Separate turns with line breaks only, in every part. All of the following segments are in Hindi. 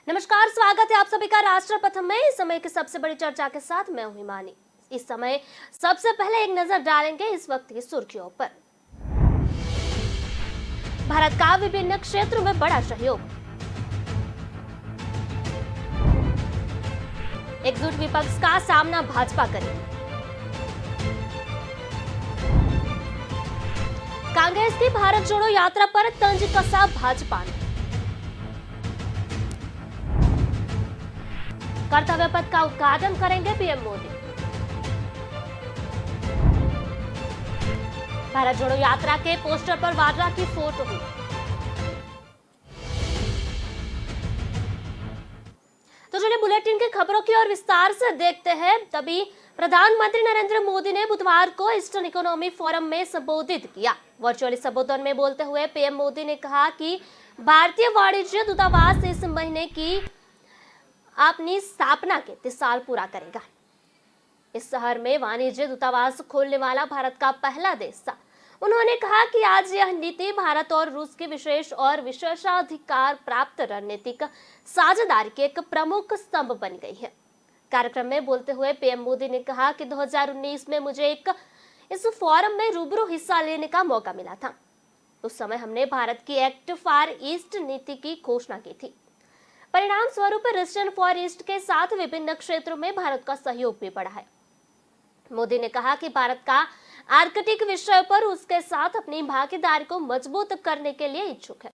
नमस्कार, स्वागत है आप सभी का राष्ट्र प्रथम में। इस समय की सबसे बड़ी चर्चा के साथ मैं हूं हिमानी। इस समय सबसे पहले एक नजर डालेंगे इस वक्त की सुर्खियों पर। भारत का विभिन्न क्षेत्रों में बड़ा सहयोग। एकजुट विपक्ष का सामना भाजपा करेगी। कांग्रेस की भारत जोड़ो यात्रा पर तंज कसा भाजपा ने। कर्तव्य पथ का उद्घाटन करेंगे पीएम मोदी। भारत जोड़ो यात्रा के पोस्टर पर वाड्रा की फोटो हुई। तो चलिए बुलेटिन की खबरों की ओर विस्तार से देखते हैं। तभी प्रधानमंत्री नरेंद्र मोदी ने बुधवार को ईस्टर्न इकोनॉमी फोरम में संबोधित किया। वर्चुअली संबोधन में बोलते हुए पीएम मोदी ने कहा कि भारतीय वाणिज्य दूतावास इस महीने की अपनी स्थापना के 30 साल पूरा करेगा। इस शहर में वाणिज्य दूतावास खोलने वाला भारत का पहला देश था। उन्होंने कहा कि आज यह नीति भारत और रूस के विशेष और विशेषाधिकार प्राप्त रणनीतिक साझेदारी के एक प्रमुख स्तंभ बन गई है। कार्यक्रम में बोलते हुए पीएम मोदी ने कहा कि 2019 में मुझे इस फोरम में रूबरू हिस्सा लेने का मौका मिला था। उस समय हमने भारत की एक्ट फॉर ईस्ट नीति की घोषणा की थी। परिणाम स्वरूप रशियन फॉर ईस्ट के साथ विभिन्न क्षेत्रों में भारत का सहयोग भी बढ़ा है। मोदी ने कहा कि भारत का आर्कटिक विषय पर उसके साथ अपनी भागीदारी को मजबूत करने के लिए इच्छुक है।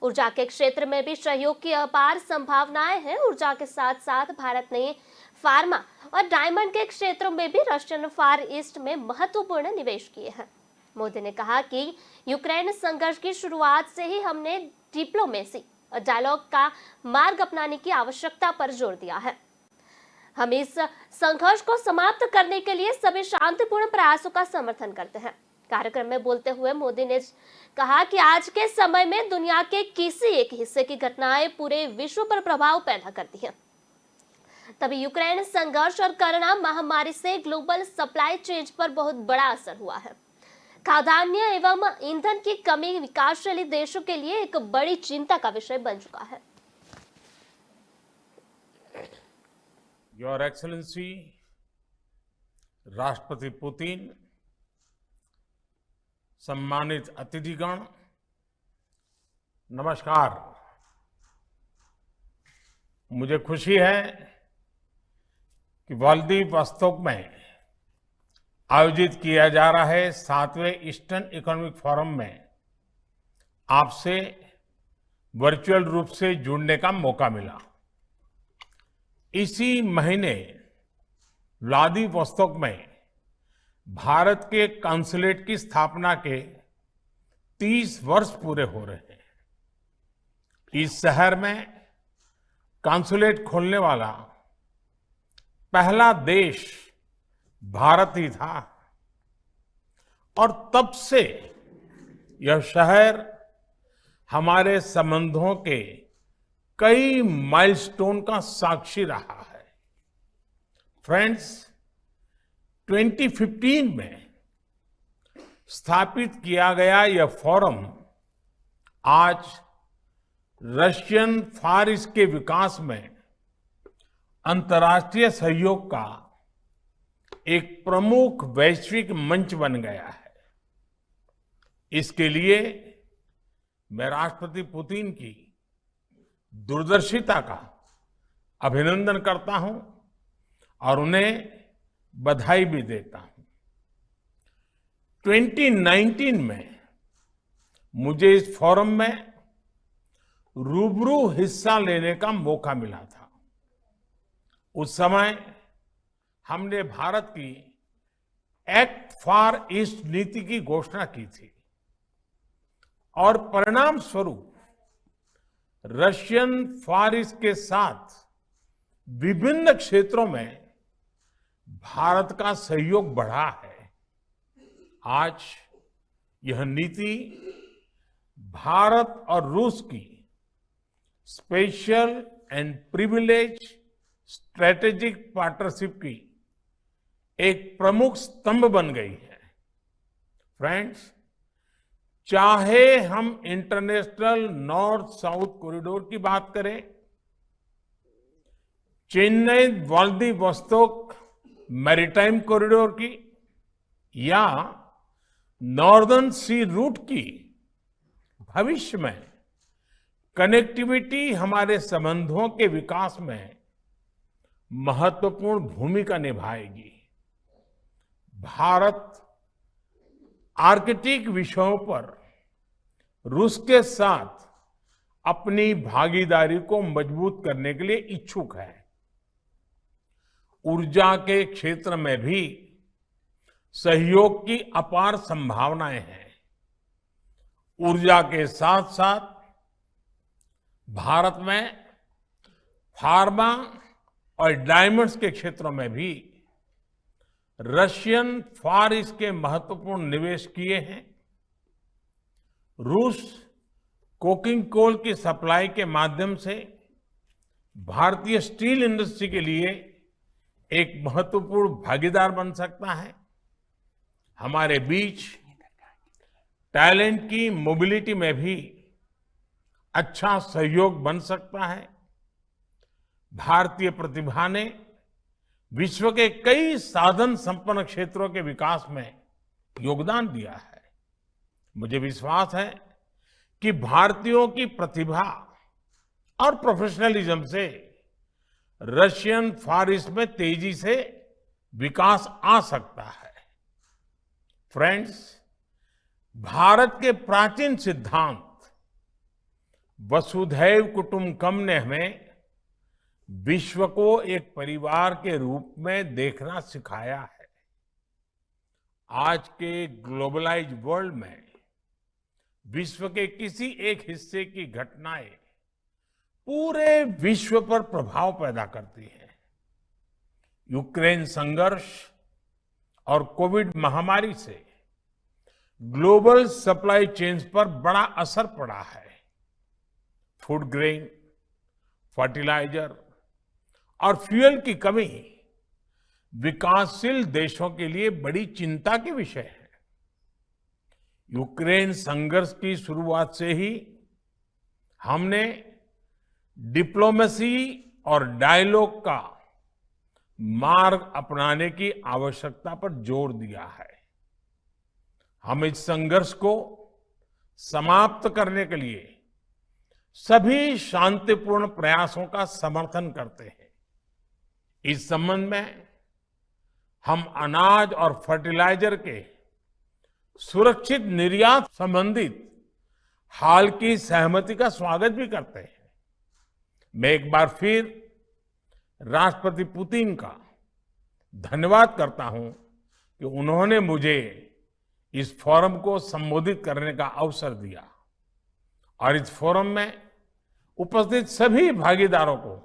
ऊर्जा के क्षेत्र में भी सहयोग की अपार संभावनाएं हैं। ऊर्जा के साथ साथ भारत ने फार्मा और डायमंड के क्षेत्रों में भी रशियन फॉर ईस्ट में महत्वपूर्ण निवेश किए हैं। मोदी ने कहा कि यूक्रेन संघर्ष की शुरुआत से ही हमने डिप्लोमेसी और डायलॉग का मार्ग अपनाने की आवश्यकता पर जोर दिया है। हम इस संघर्ष को समाप्त करने के लिए सभी शांतिपूर्ण प्रयासों का समर्थन करते हैं। कार्यक्रम में बोलते हुए मोदी ने कहा कि आज के समय में दुनिया के किसी एक हिस्से की घटनाएं पूरे विश्व पर प्रभाव पैदा करती हैं। तभी यूक्रेन संघर्ष और कोरोना महामारी से ग्लोबल सप्लाई चेन पर बहुत बड़ा असर हुआ है। खाद्यान्न एवं ईंधन की कमी विकासशील देशों के लिए एक बड़ी चिंता का विषय बन चुका है।
योर एक्सेलेंसी राष्ट्रपति पुतिन, सम्मानित अतिथिगण, नमस्कार। मुझे खुशी है कि व्लादिवोस्तोक में आयोजित किया जा रहा है 7वें ईस्टर्न इकोनॉमिक फोरम में आपसे वर्चुअल रूप से जुड़ने का मौका मिला। इसी महीने व्लादिवोस्तोक में भारत के कॉन्सुलेट की स्थापना के 30 वर्ष पूरे हो रहे हैं। इस शहर में कॉन्सुलेट खोलने वाला पहला देश भारत ही था और तब से यह शहर हमारे संबंधों के कई माइलस्टोन का साक्षी रहा है। फ्रेंड्स, 2015 में स्थापित किया गया यह फोरम आज रशियन फार ईस्ट के विकास में अंतर्राष्ट्रीय सहयोग का एक प्रमुख वैश्विक मंच बन गया है। इसके लिए मैं राष्ट्रपति पुतिन की दूरदर्शिता का अभिनंदन करता हूं और उन्हें बधाई भी देता हूं। 2019 में मुझे इस फोरम में रूबरू हिस्सा लेने का मौका मिला था। उस समय हमने भारत की एक्ट फॉर ईस्ट नीति की घोषणा की थी और परिणाम स्वरूप रशियन फॉर ईस्ट के साथ विभिन्न क्षेत्रों में भारत का सहयोग बढ़ा है। आज यह नीति भारत और रूस की special and privilege strategic partnership की एक प्रमुख स्तंभ बन गई है। फ्रेंड्स, चाहे हम इंटरनेशनल नॉर्थ साउथ कॉरिडोर की बात करें चेन्नई व्लादिवोस्तोक मैरीटाइम कॉरिडोर की या नॉर्दर्न सी रूट की भविष्य में कनेक्टिविटी हमारे संबंधों के विकास में महत्वपूर्ण भूमिका निभाएगी। भारत आर्कटिक विषयों पर रूस के साथ अपनी भागीदारी को मजबूत करने के लिए इच्छुक है। ऊर्जा के क्षेत्र में भी सहयोग की अपार संभावनाएं हैं। ऊर्जा के साथ साथ भारत में फार्मा और डायमंड्स के क्षेत्रों में भी रशियन फार ईस्ट के महत्वपूर्ण निवेश किए हैं। रूस कोकिंग कोल की सप्लाई के माध्यम से भारतीय स्टील इंडस्ट्री के लिए एक महत्वपूर्ण भागीदार बन सकता है। हमारे बीच टैलेंट की मोबिलिटी में भी अच्छा सहयोग बन सकता है। भारतीय प्रतिभा ने विश्व के कई साधन संपन्न क्षेत्रों के विकास में योगदान दिया है। मुझे विश्वास है कि भारतीयों की प्रतिभा और प्रोफेशनलिज्म से रशियन फार ईस्ट में तेजी से विकास आ सकता है। फ्रेंड्स, भारत के प्राचीन सिद्धांत वसुधैव कुटुंबकम ने हमें विश्व को एक परिवार के रूप में देखना सिखाया है। आज के ग्लोबलाइज्ड वर्ल्ड में विश्व के किसी एक हिस्से की घटनाएं पूरे विश्व पर प्रभाव पैदा करती हैं। यूक्रेन संघर्ष और कोविड महामारी से ग्लोबल सप्लाई चेन्स पर बड़ा असर पड़ा है। फूड ग्रेन, फर्टिलाइजर और फ्यूल की कमी विकासशील देशों के लिए बड़ी चिंता के विषय है। यूक्रेन संघर्ष की शुरुआत से ही हमने डिप्लोमेसी और डायलॉग का मार्ग अपनाने की आवश्यकता पर जोर दिया है। हम इस संघर्ष को समाप्त करने के लिए सभी शांतिपूर्ण प्रयासों का समर्थन करते हैं। इस संबंध में हम अनाज और फर्टिलाइजर के सुरक्षित निर्यात संबंधित हाल की सहमति का स्वागत भी करते हैं। मैं एक बार फिर राष्ट्रपति पुतिन का धन्यवाद करता हूं कि उन्होंने मुझे इस फोरम को संबोधित करने का अवसर दिया और इस फोरम में उपस्थित सभी भागीदारों को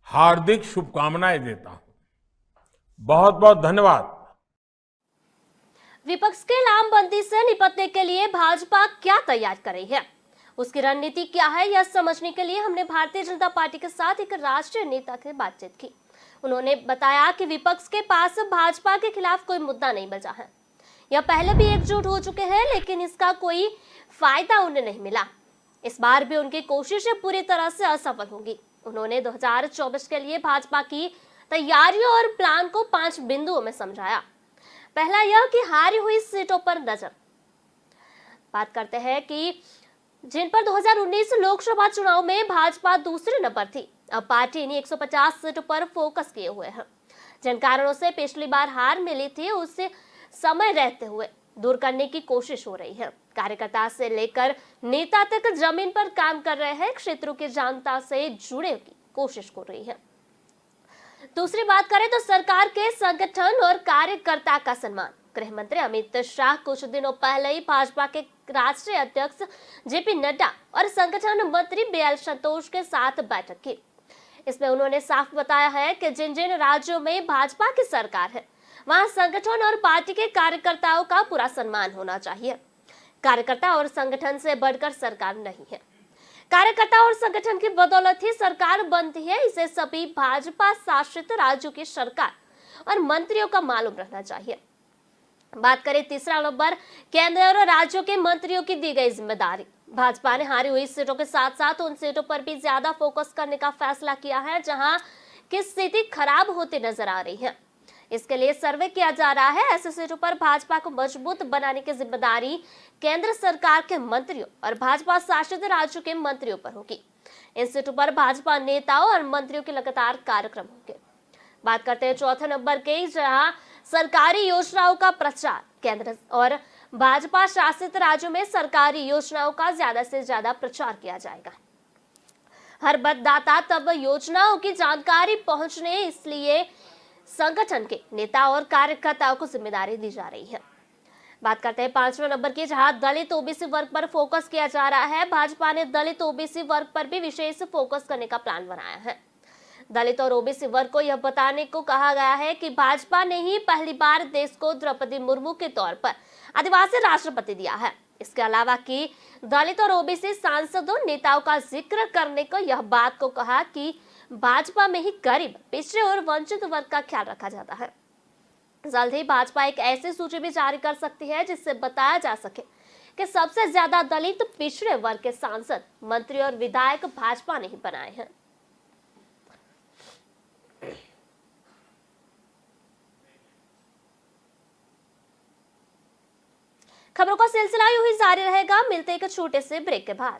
हार्दिक शुभकामनाएं देता हूं। बहुत बहुत धन्यवाद।
विपक्ष के लामबंदी से निपटने के लिए भाजपा क्या तैयार कर रही है, उसकी रणनीति क्या है, यह समझने के लिए हमने भारतीय जनता पार्टी के साथ एक राष्ट्रीय नेता से बातचीत की। उन्होंने बताया कि विपक्ष के पास भाजपा के खिलाफ कोई मुद्दा नहीं बचा है। यह पहले भी एकजुट हो चुके हैं, लेकिन इसका कोई फायदा उन्हें नहीं मिला। इस बार भी उनकी कोशिशें पूरी तरह से असफल होंगी। उन्होंने 2024 के लिए भाजपा की तैयारियों और प्लान को 5 बिंदुओं में समझाया। पहला यह कि हारी हुई सीटों पर नजर। बात करते हैं कि जिन पर 2019 लोकसभा चुनाव में भाजपा दूसरे नंबर थी, अब पार्टी इन्हीं 150 सीटों पर फोकस किए हुए है। जिन कारणों से पिछली बार हार मिली थी, उससे समय रहते हुए दूर करने की कोशिश हो रही है। कार्यकर्ता से लेकर नेता तक जमीन पर काम कर रहे हैं, क्षेत्रों की जनता से जुड़े की कोशिश हो रही है। दूसरी बात करें तो सरकार के संगठन और कार्यकर्ता का सम्मान। गृह मंत्री अमित शाह कुछ दिनों पहले ही भाजपा के राष्ट्रीय अध्यक्ष जेपी नड्डा और संगठन मंत्री बीएल संतोष के साथ बैठक की। इसमें उन्होंने साफ बताया है कि जिन जिन राज्यों में भाजपा की सरकार है, वहां संगठन और पार्टी के कार्यकर्ताओं का पूरा सम्मान होना चाहिए। कार्यकर्ता और संगठन से बढ़कर सरकार नहीं है। कार्यकर्ता और संगठन की बदौलत ही सरकार बनती है, इसे सभी भाजपा शासित राज्यों की सरकार और मंत्रियों का मालूम रहना चाहिए। बात करें तीसरा नंबर, केंद्र और राज्यों के मंत्रियों की दी गई जिम्मेदारी। भाजपा ने हारी हुई सीटों के साथ साथ उन सीटों पर भी ज्यादा फोकस करने का फैसला किया है जहां की स्थिति खराब होती नजर आ रही है। इसके लिए सर्वे किया जा रहा है। ऐसे सीटों पर भाजपा को मजबूत बनाने की जिम्मेदारी केंद्र सरकार के मंत्रियों और भाजपा शासित राज्यों के मंत्रियों पर होगी। इन सीटों पर भाजपा नेताओं और मंत्रियों के लगातार कार्यक्रम होंगे। बात करते हैं चौथे नंबर के, जहां सरकारी योजनाओं का प्रचार। केंद्र और भाजपा शासित राज्यों में सरकारी योजनाओं का ज्यादा से ज्यादा प्रचार किया जाएगा। हर मतदाता तब योजनाओं की जानकारी पहुंचने, इसलिए संगठन के नेता और कार्यकर्ताओं को जिम्मेदारी दी जा रही है। बात करते हैं 5वें नंबर की, जहां दलित ओबीसी वर्ग पर फोकस किया जा रहा है। भाजपा ने दलित ओबीसी वर्ग पर भी विशेष फोकस करने का प्लान बनाया है। दलित और ओबीसी वर्ग को यह बताने को कहा गया है कि भाजपा ने ही पहली बार देश को द्रौपदी मुर्मू के तौर पर आदिवासी राष्ट्रपति दिया है। इसके अलावा कि दलित और ओबीसी सांसदों नेताओं का जिक्र करने को यह बात को कहा कि भाजपा में ही गरीब, पिछड़े और वंचित वर्ग का ख्याल रखा जाता है। जल्द ही भाजपा एक ऐसी सूची भी जारी कर सकती है जिससे बताया जा सके कि सबसे ज्यादा दलित, पिछड़े वर्ग के सांसद, मंत्री और विधायक भाजपा ने ही बनाए हैं। खबरों का सिलसिला यूं ही जारी रहेगा। मिलते एक छोटे से ब्रेक के बाद।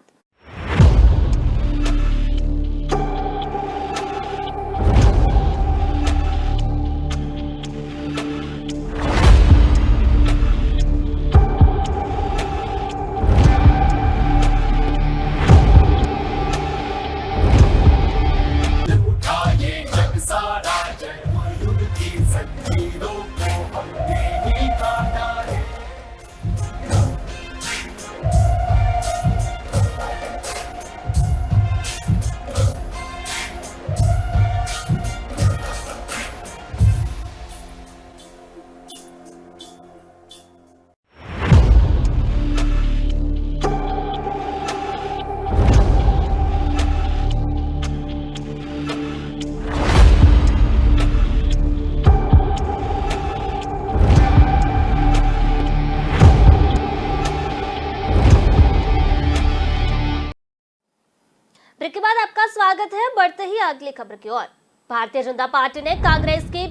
ब्रेक के बाद आपका स्वागत है। बढ़ते ही अगली खबर की ओर। भारतीय जनता पार्टी ने कांग्रेस की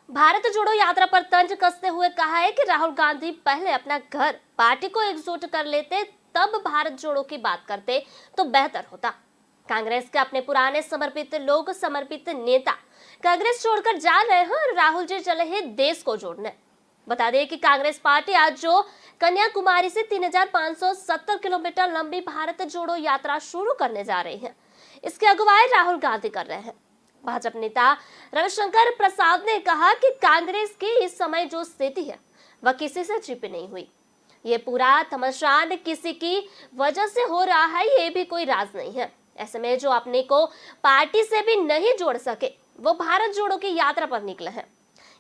भारत जोड़ो यात्रा पर तंज कसते हुए कहा है कि राहुल गांधी पहले अपना घर, पार्टी को एकजुट कर लेते, तब भारत जोड़ो की बात करते तो बेहतर होता। कांग्रेस के अपने पुराने समर्पित लोग, समर्पित नेता कांग्रेस छोड़कर जा रहे हैं और राहुल जी चले हैं देश को जोड़ने। बता दें कि कांग्रेस पार्टी आज जो कन्याकुमारी से 3570 किलोमीटर लंबी भारत जोड़ो यात्रा शुरू करने जा रही है, इसकी अगुवाई राहुल गांधी कर रहे हैं। भाजपा नेता रविशंकर प्रसाद ने कहा कि कांग्रेस की इस समय जो स्थिति है वह किसी से छिपी नहीं हुई। ये पूरा घमासान किसी की वजह से हो रहा है, ये भी कोई राज नहीं है। ऐसे में जो अपने को पार्टी से भी नहीं जोड़ सके वो भारत जोड़ो की यात्रा पर निकले हैं।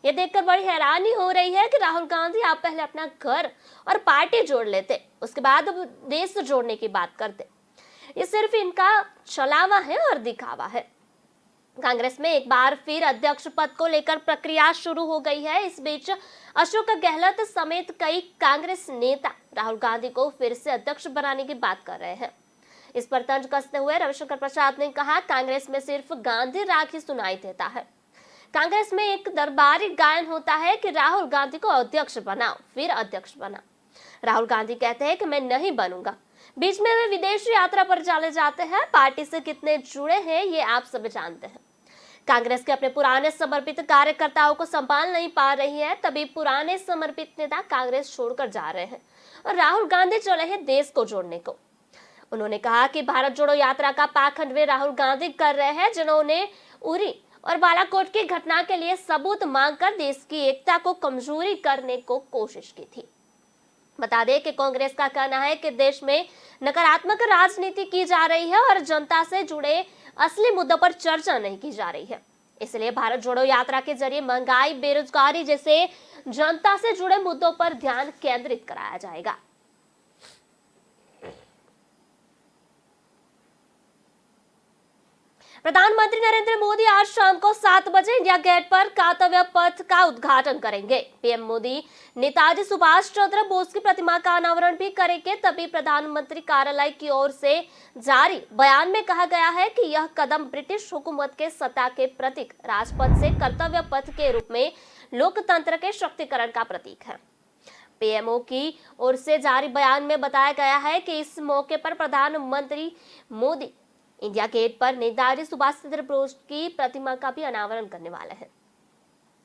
ये देखकर बड़ी हैरानी हो रही है कि राहुल गांधी आप पहले अपना घर और पार्टी जोड़ लेते, उसके बाद देश जोड़ने की बात करते। ये सिर्फ इनका छलावा है और दिखावा है। कांग्रेस में एक बार फिर अध्यक्ष पद को लेकर प्रक्रिया शुरू हो गई है। इस बीच अशोक गहलोत समेत कई कांग्रेस नेता राहुल गांधी को फिर से अध्यक्ष बनाने की बात कर रहे हैं। इस पर तंज कसते हुए रविशंकर प्रसाद ने कहा, कांग्रेस में सिर्फ गांधी राग ही सुनाई देता है। कांग्रेस में एक दरबारी गायन होता है कि राहुल गांधी को अध्यक्ष बनाओ, फिर अध्यक्ष बनाओ। राहुल गांधी कहते हैं कि मैं नहीं बनूंगा, बीच में वे विदेश यात्रा पर चले जाते हैं। पार्टी से कितने जुड़े हैं ये आप सभी जानते हैं। कांग्रेस के अपने पुराने समर्पित कार्यकर्ताओं को संभाल नहीं पा रही है, तभी पुराने समर्पित नेता कांग्रेस छोड़कर जा रहे हैं और राहुल गांधी चले हैं देश को जोड़ने को। उन्होंने कहा कि भारत जोड़ो यात्रा का पाखंड वे राहुल गांधी कर रहे हैं, जिन्होंने उरी और बालाकोट की घटना के लिए सबूत मांगकर देश की एकता को कमजोरी करने को कोशिश की थी। बता दें कि कांग्रेस का कहना है कि देश में नकारात्मक राजनीति की जा रही है और जनता से जुड़े असली मुद्दों पर चर्चा नहीं की जा रही है। इसलिए भारत जोड़ो यात्रा के जरिए महंगाई, बेरोजगारी जैसे जनता से जुड़े मुद्दों पर ध्यान केंद्रित कराया जाएगा। प्रधानमंत्री नरेंद्र मोदी आज शाम को 7 बजे इंडिया गेट पर कर्तव्य पथ का उद्घाटन करेंगे। पीएम मोदी नेताजी सुभाष चंद्र बोस की प्रतिमा का अनावरण भी करेंगे। तभी प्रधानमंत्री कार्यालय की ओर से जारी बयान में कहा गया है कि यह कदम ब्रिटिश हुकूमत के सत्ता के प्रतीक राजपथ से कर्तव्य पथ के रूप में लोकतंत्र के शक्तिकरण का प्रतीक है। पीएमओ की ओर से जारी बयान में बताया गया है कि इस मौके पर प्रधानमंत्री मोदी इंडिया गेट पर नेताजी सुभाष चंद्र बोस की प्रतिमा का भी अनावरण करने वाले हैं।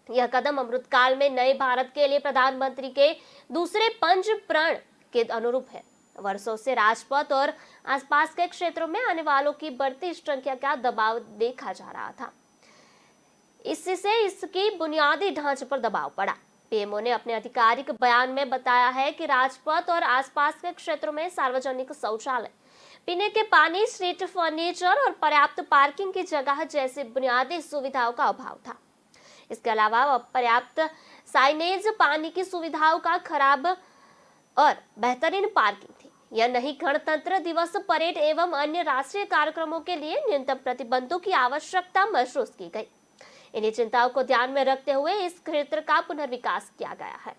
यह कदम अमृतकाल में नए भारत के लिए प्रधानमंत्री के दूसरे पंच प्रण के अनुरूप है। वर्षों से राजपथ और आसपास के क्षेत्रों में आने वालों की बढ़ती संख्या का दबाव देखा जा रहा था। इससे इसकी बुनियादी ढांचे पर दबाव पड़ा। पीएमओ ने अपने आधिकारिक बयान में बताया है कि राजपथ और आसपास के क्षेत्रों में सार्वजनिक शौचालय, पीने के पानी, स्ट्रीट फर्नीचर और पर्याप्त पार्किंग की जगह जैसी बुनियादी सुविधाओं का अभाव था। इसके अलावा पर्याप्त साइनेज, पानी की सुविधाओं का खराब और बेहतरीन पार्किंग थी। यह नहीं, गणतंत्र दिवस परेड एवं अन्य राष्ट्रीय कार्यक्रमों के लिए न्यूनतम प्रतिबंधों की आवश्यकता महसूस की गई। इन्हीं चिंताओं को ध्यान में रखते हुए इस क्षेत्र का पुनर्विकास किया गया है।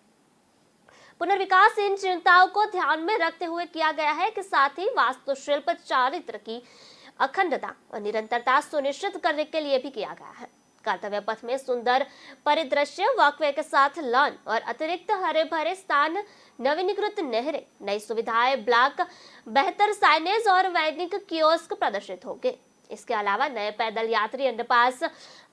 पुनर्विकास इन चिंताओं को ध्यान में रखते हुए किया गया है कि साथ ही वास्तुशिल्प चारित्र की अखंडता और निरंतरता सुनिश्चित करने के लिए भी किया गया है। कर्तव्य पथ में सुंदर परिदृश्य, वॉकवे के साथ लॉन और अतिरिक्त हरे भरे स्थान, नवीनीकृत नहरें, नई सुविधाएं, ब्लॉक, बेहतर साइनेज और वेंडिंग कियोस्क प्रदर्शित होंगे। इसके अलावा नए पैदल यात्री अंडरपास,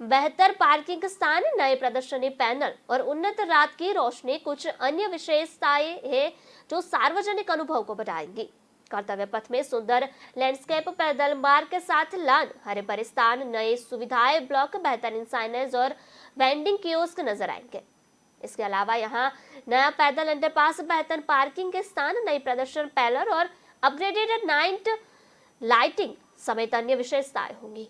बेहतर पार्किंग स्थान, नए प्रदर्शनी पैनल और उन्नत रात की रोशनी कुछ अन्य विशेषताएं हैं जो सार्वजनिक अनुभव को बढ़ाएंगी। कर्तव्य पथ में सुंदर लैंडस्केप, पैदल मार्ग के साथ लॉन, हरे भरे स्थान, नई सुविधाएं, ब्लॉक, बेहतरीन साइनेज और वेंडिंग कियोस्क नजर आएंगे। इसके अलावा यहाँ नया पैदल अंडरपास, बेहतर पार्किंग के स्थान, नई प्रदर्शन पैनल और अपग्रेडेड नाइट लाइटिंग समेत अन्य विशेषताएं होंगी।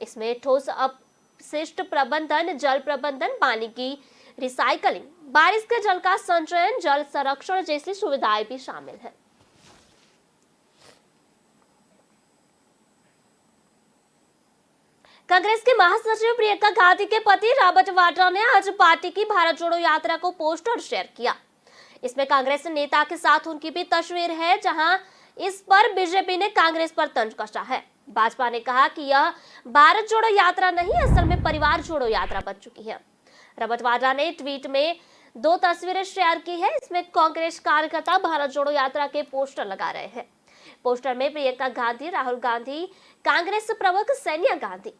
इसमें ठोस अपशिष्ट प्रबंधन, जल प्रबंधन, पानी की रिसाइकलिंग, बारिश के जल का संचयन, जल संरक्षण जैसी सुविधाएं भी शामिल हैं। कांग्रेस के महासचिव प्रियंका गांधी के पति रॉबर्ट वाड्रा ने आज पार्टी की भारत जोड़ो यात्रा को पोस्टर शेयर किया। इसमें कांग्रेस नेता के साथ उनकी भी तस्वीर है, जहां इस पर बीजेपी ने कांग्रेस पर तंज कसा है। भाजपा ने कहा कि यह भारत जोड़ो यात्रा नहीं, असल में परिवार जोड़ो यात्रा बन चुकी है। रॉबर्ट वाड्रा ने ट्वीट में 2 तस्वीरें शेयर की है। इसमें कांग्रेस कार्यकर्ता भारत जोड़ो यात्रा के पोस्टर लगा रहे हैं। पोस्टर में प्रियंका गांधी, राहुल गांधी, कांग्रेस प्रमुख सोनिया गांधी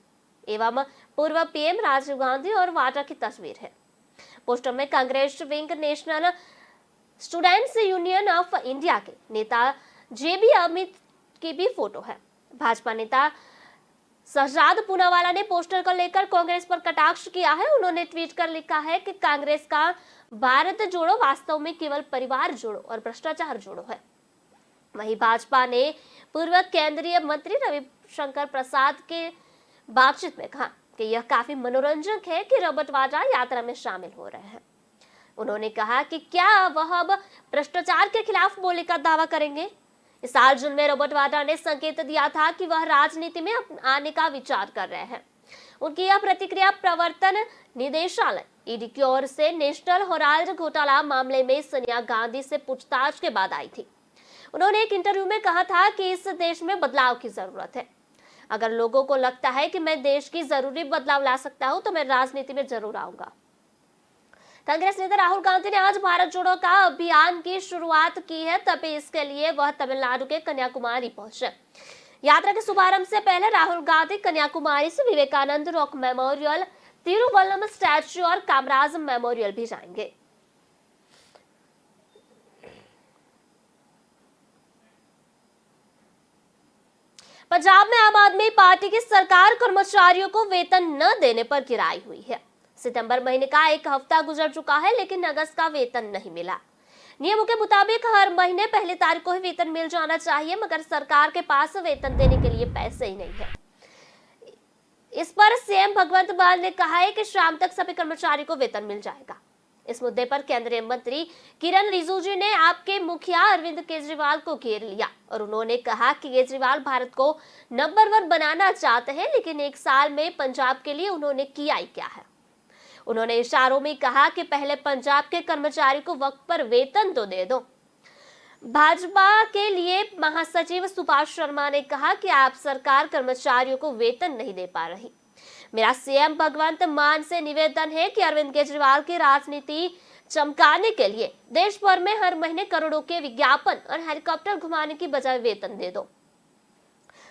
एवं पूर्व पीएम राजीव गांधी और वाड्रा की तस्वीर है। पोस्टर में Congress wing, national students union of India के नेता जेबी अमित की भी फोटो है। भाजपा नेता शहजाद पूनावाला ने पोस्टर को लेकर कांग्रेस पर कटाक्ष किया है। उन्होंने ट्वीट कर लिखा है कि कांग्रेस का भारत जोड़ो वास्तव में केवल परिवार जोड़ो और भ्रष्टाचार जोड़ो है। वहीं भाजपा ने पूर्व केंद्रीय मंत्री रविशंकर प्रसाद के बातचीत में कहा कि यह काफी मनोरंजक है कि रॉबर्ट वाड्रा यात्रा में शामिल हो रहे हैं। उन्होंने कहा कि क्या वह अब भ्रष्टाचार के खिलाफ बोलने का दावा करेंगे। इस साल जून में रॉबर्ट वाड्रा ने संकेत दिया था कि वह राजनीति में आने का विचार कर रहे हैं। उनकी यह प्रतिक्रिया प्रवर्तन निदेशालय ईडी की ओर से नेशनल हेराल्ड घोटाला मामले में सोनिया गांधी से पूछताछ के बाद आई थी। उन्होंने एक इंटरव्यू में कहा था कि इस देश में बदलाव की जरूरत है। अगर लोगों को लगता है कि मैं देश की जरूरी बदलाव ला सकता हूं तो मैं राजनीति में जरूर आऊंगा। कांग्रेस नेता राहुल गांधी ने आज भारत जोड़ो का अभियान की शुरुआत की है, तभी इसके लिए वह तमिलनाडु के कन्याकुमारी पहुंचे। यात्रा के शुभारंभ से पहले राहुल गांधी कन्याकुमारी से Vivekananda rock memorial, Thiruvallam statue और कामराज मेमोरियल भी जाएंगे। पंजाब में आम आदमी पार्टी की सरकार कर्मचारियों को वेतन न देने पर गिराई हुई है। सितंबर महीने का 1 हफ्ता गुजर चुका है, लेकिन अगस्त का वेतन नहीं मिला। नियमों के मुताबिक हर महीने 1 तारीख को ही वेतन मिल जाना चाहिए, मगर सरकार के पास वेतन देने के लिए पैसे ही नहीं है। इस पर सीएम भगवंत मान ने कहा है कि शाम तक सभी कर्मचारी को वेतन मिल जाएगा। इस मुद्दे पर केंद्रीय मंत्री किरण रिजिजू ने आपके मुखिया अरविंद केजरीवाल को घेर लिया और उन्होंने कहा कि केजरीवाल भारत को नंबर 1 बनाना चाहते हैं, लेकिन 1 साल में पंजाब के लिए उन्होंने किया ही क्या है। उन्होंने इशारों में कहा कि पहले पंजाब के कर्मचारी को वक्त पर वेतन तो दे दो। भाजपा के लिए महासचिव सुभाष शर्मा ने कहा कि आप सरकार कर्मचारियों को वेतन नहीं दे पा रही। मेरा सीएम भगवंत मान से निवेदन है कि अरविंद केजरीवाल की राजनीति चमकाने के लिए देश भर में हर महीने करोड़ों के विज्ञापन और हेलीकॉप्टर घुमाने की बजाय वेतन दे दो।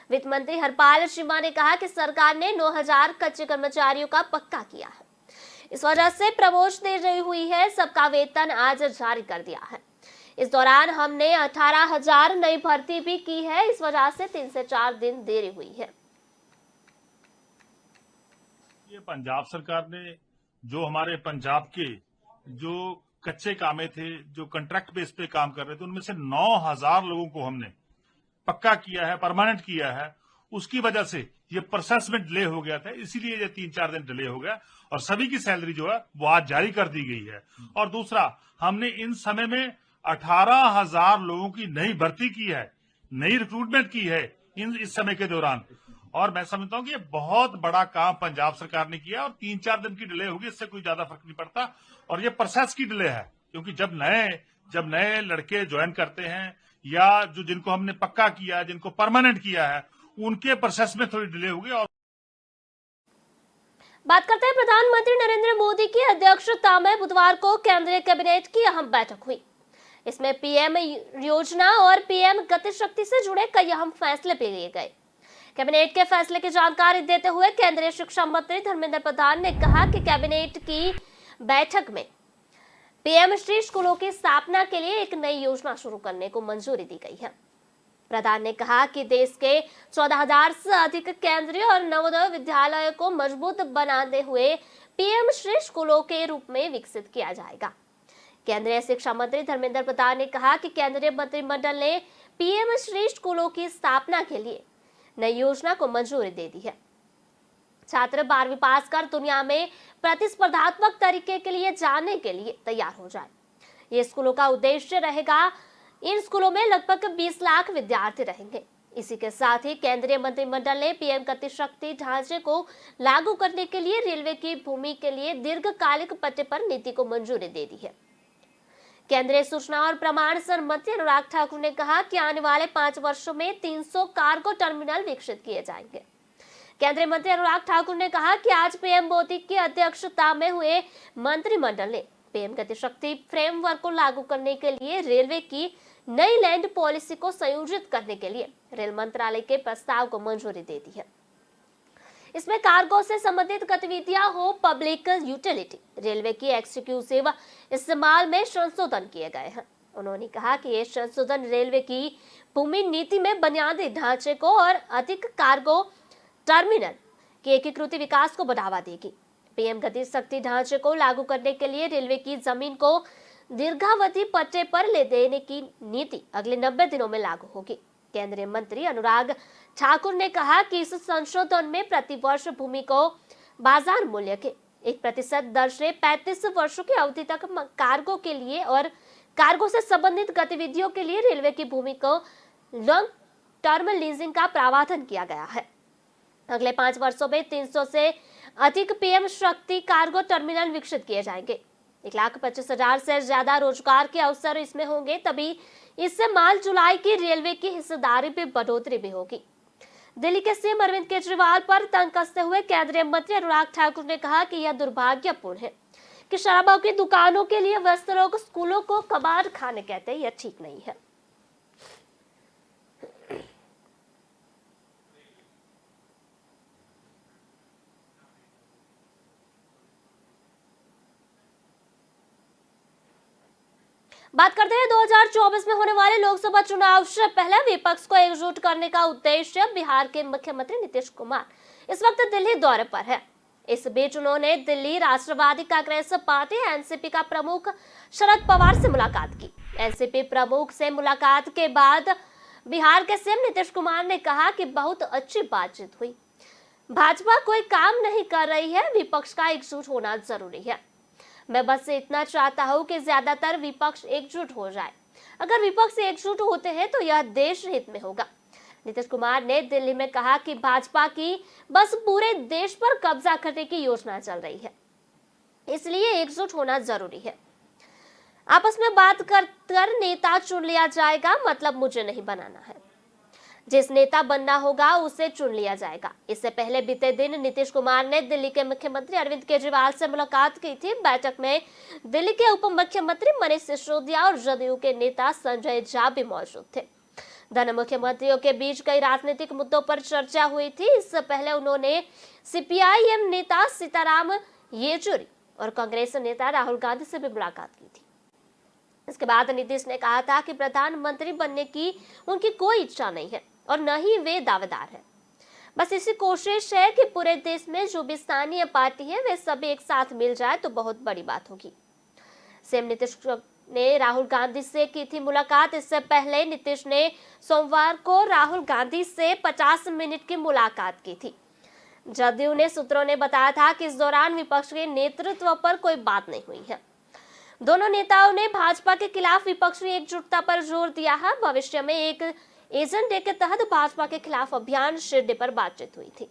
वित्त मंत्री हरपाल चीमा ने कहा कि सरकार ने 9,000 कच्चे कर्मचारियों का पक्का किया है, इस वजह से प्रमोशन दे रही हुई है। सबका वेतन आज जारी कर दिया है। इस दौरान हमने 18,000 नई भर्ती भी की है, इस वजह से 3 से 4 दिन देरी हुई है।
ये पंजाब सरकार ने जो हमारे पंजाब के जो कच्चे कामे थे, जो कॉन्ट्रैक्ट बेस पे काम कर रहे थे, उनमें से 9,000 लोगों को हमने पक्का किया है, परमानेंट किया है। उसकी वजह से ये प्रोसेस में डिले हो गया था, इसीलिए ये 3-4 दिन डिले हो गया और सभी की सैलरी जो है वो आज जारी कर दी गई है। और दूसरा, हमने इन समय में 18,000 लोगों की नई भर्ती की है, नई रिक्रूटमेंट की है इस समय के दौरान। और मैं समझता हूं कि ये बहुत बड़ा काम पंजाब सरकार ने किया और 3-4 दिन की डिले होगी, इससे कोई ज्यादा फर्क नहीं पड़ता। और ये प्रोसेस की डिले है, क्योंकि जब नए लड़के ज्वाइन करते हैं या जो जिनको हमने पक्का किया, जिनको परमानेंट किया है, उनके प्रोसेस में थोड़ी डिले होगी। और
बात करते हैं प्रधानमंत्री नरेंद्र मोदी की अध्यक्षता में बुधवार को केंद्रीय कैबिनेट की अहम बैठक हुई। इसमें पीएम योजना और पीएम गति शक्ति से जुड़े कई अहम फैसले भी लिए गए। कैबिनेट के फैसले की जानकारी देते हुए केंद्रीय शिक्षा मंत्री धर्मेंद्र प्रधान ने कहा कि कैबिनेट की बैठक में पीएम श्री स्कूलों की स्थापना के लिए एक नई योजना शुरू करने को मंजूरी दी गई है। प्रधान ने कहा कि देश के 14,000 से अधिक केंद्रीय और नवोदय विद्यालयों को मजबूत बनाते हुए पीएम श्री स्कूलों के रूप में विकसित किया जाएगा। केंद्रीय शिक्षा मंत्री धर्मेंद्र प्रधान ने कहा कि केंद्रीय मंत्रिमंडल ने पीएम श्री स्कूलों की स्थापना के लिए नई योजना को मंजूरी दे दी है। छात्र 12वीं पास कर दुनिया में प्रतिस्पर्धात्मक तरीके के लिए जाने के लिए तैयार हो जाए, ये स्कूलों का उद्देश्य रहेगा। इन स्कूलों में लगभग 20 लाख विद्यार्थी रहेंगे। इसी के साथ ही केंद्रीय मंत्रिमंडल ने पीएम गति शक्ति ढांचे को लागू करने के लिए रेलवे की भूमि के लिए दीर्घकालिक पट्टे पर नीति को मंजूरी दे दी है। केंद्रीय सूचना और प्रमाणन मंत्री अनुराग ठाकुर ने कहा कि आने वाले 5 वर्षों में 300 कार्गो टर्मिनल विकसित किए जाएंगे। केंद्रीय मंत्री अनुराग ठाकुर ने कहा कि आज पीएम मोदी की अध्यक्षता में हुए मंत्रिमंडल ने पीएम गति शक्ति फ्रेमवर्क को लागू करने के लिए रेलवे की नई लैंड पॉलिसी को संयोजित करने के लिए रेल मंत्रालय के प्रस्ताव को मंजूरी दे दी है। इसमें कार्गो से संबंधित गतिविधियां हो, पब्लिक यूटिलिटी, रेलवे की एक्सक्लूसिव इस्तेमाल में संशोधन किए गए हैं। उन्होंने कहा कि ये संशोधन रेलवे की भूमि नीति में बुनियादी ढांचे को और अधिक कार्गो टर्मिनल के एकीकृत विकास को बढ़ावा देगी। पीएम गति शक्ति ढांचे को लागू करने के लिए रेलवे की जमीन को दीर्घावधि पट्टे पर ले देने की नीति अगले 90 दिनों में लागू होगी। केंद्रीय मंत्री अनुराग ठाकुर ने कहा कि इस संशोधन में प्रति वर्ष भूमि को बाजार मूल्य के 1% दर से 35 वर्षों की अवधि तक कार्गो के लिए और कार्गो से संबंधित गतिविधियों के लिए रेलवे की भूमि को लॉन्ग टर्म लीजिंग का प्रावधान किया गया है। अगले 5 वर्षों में 300 से अधिक पीएम शक्ति कार्गो टर्मिनल विकसित किए जाएंगे। 1,25,000 से ज्यादा रोजगार के अवसर इसमें होंगे, तभी इससे माल जुलाई की रेलवे की हिस्सेदारी में बढ़ोतरी भी होगी। दिल्ली के सीएम अरविंद केजरीवाल पर तंज कसते हुए केंद्रीय मंत्री अनुराग ठाकुर ने कहा कि यह दुर्भाग्यपूर्ण है कि शराबों की दुकानों के लिए व्यस्त लोग स्कूलों को कबाड़ खाने कहते हैं, यह ठीक नहीं है। बात करते हैं 2024 में होने वाले लोकसभा चुनाव से पहले विपक्ष को एकजुट करने का उद्देश्य। बिहार के मुख्यमंत्री नीतीश कुमार इस वक्त दिल्ली दौरे पर है। इस बीच उन्होंने दिल्ली राष्ट्रवादी कांग्रेस पार्टी एनसीपी का प्रमुख शरद पवार से मुलाकात की। एनसीपी प्रमुख से मुलाकात के बाद बिहार के सीएम नीतीश कुमार ने कहा कि बहुत अच्छी बातचीत हुई। भाजपा कोई काम नहीं कर रही है, विपक्ष का एकजुट होना जरूरी है। मैं बस इतना चाहता हूं कि ज्यादातर विपक्ष एकजुट हो जाए। अगर विपक्ष एकजुट होते हैं तो यह देश हित में होगा। नीतीश कुमार ने दिल्ली में कहा कि भाजपा की बस पूरे देश पर कब्जा करने की योजना चल रही है, इसलिए एकजुट होना जरूरी है। आपस में बात कर नेता चुन लिया जाएगा, मतलब मुझे नहीं बनाना है। जिस नेता बनना होगा उसे चुन लिया जाएगा। इससे पहले बीते दिन नीतीश कुमार ने दिल्ली के मुख्यमंत्री अरविंद केजरीवाल से मुलाकात की थी। बैठक में दिल्ली के उप मुख्यमंत्री मनीष सिसोदिया और जदयू के नेता संजय झा भी मौजूद थे। दोनों मुख्यमंत्रियों के बीच कई राजनीतिक मुद्दों पर चर्चा हुई थी। इससे पहले उन्होंने सीपीआईएम नेता सीताराम येचुरी और कांग्रेस नेता राहुल गांधी से भी मुलाकात की थी। इसके बाद नीतीश ने कहा था कि प्रधानमंत्री बनने की उनकी कोई इच्छा नहीं है और न ही वे दावेदार हैं। बस इसी कोशिश है कि पूरे देश में जो भी स्थानीय पार्टी है वे सभी एक साथ मिल जाए तो बहुत बड़ी बात होगी। सीएम नीतीश ने राहुल गांधी से की थी मुलाकात। इससे पहले नीतीश ने सोमवार को राहुल गांधी से 50 मिनट की मुलाकात की थी। जदयू ने सूत्रों ने बताया था कि इस दौरान विपक्ष के नेतृत्व पर कोई बात नहीं हुई है। दोनों नेताओं ने भाजपा के खिलाफ विपक्षी एकजुटता पर जोर दिया है। भविष्य में एक एजेंडे के तहत भाजपा के खिलाफ अभियान छेड़ने पर बातचीत हुई थी।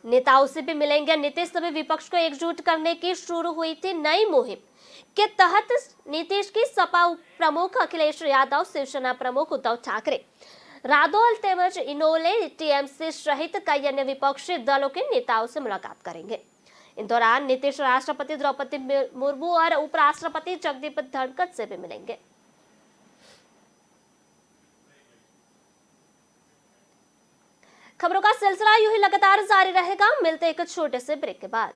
नेताओं से भी मिलेंगे नीतीश। सभी विपक्ष को एकजुट करने की शुरू हुई थी नई मुहिम के तहत नीतीश की सपा प्रमुख अखिलेश यादव, शिवसेना प्रमुख उद्धव ठाकरे, रादौल तेमज इनोले, टीएमसी सहित कई अन्य विपक्षी दलों के नेताओं से मुलाकात करेंगे। इन दौरान नीतीश राष्ट्रपति द्रौपदी मुर्मू और उपराष्ट्रपति जगदीप धनखड़ से भी मिलेंगे। खबरों का सिलसिला यूं ही लगातार जारी रहेगा। मिलते एक छोटे से ब्रेक के बाद।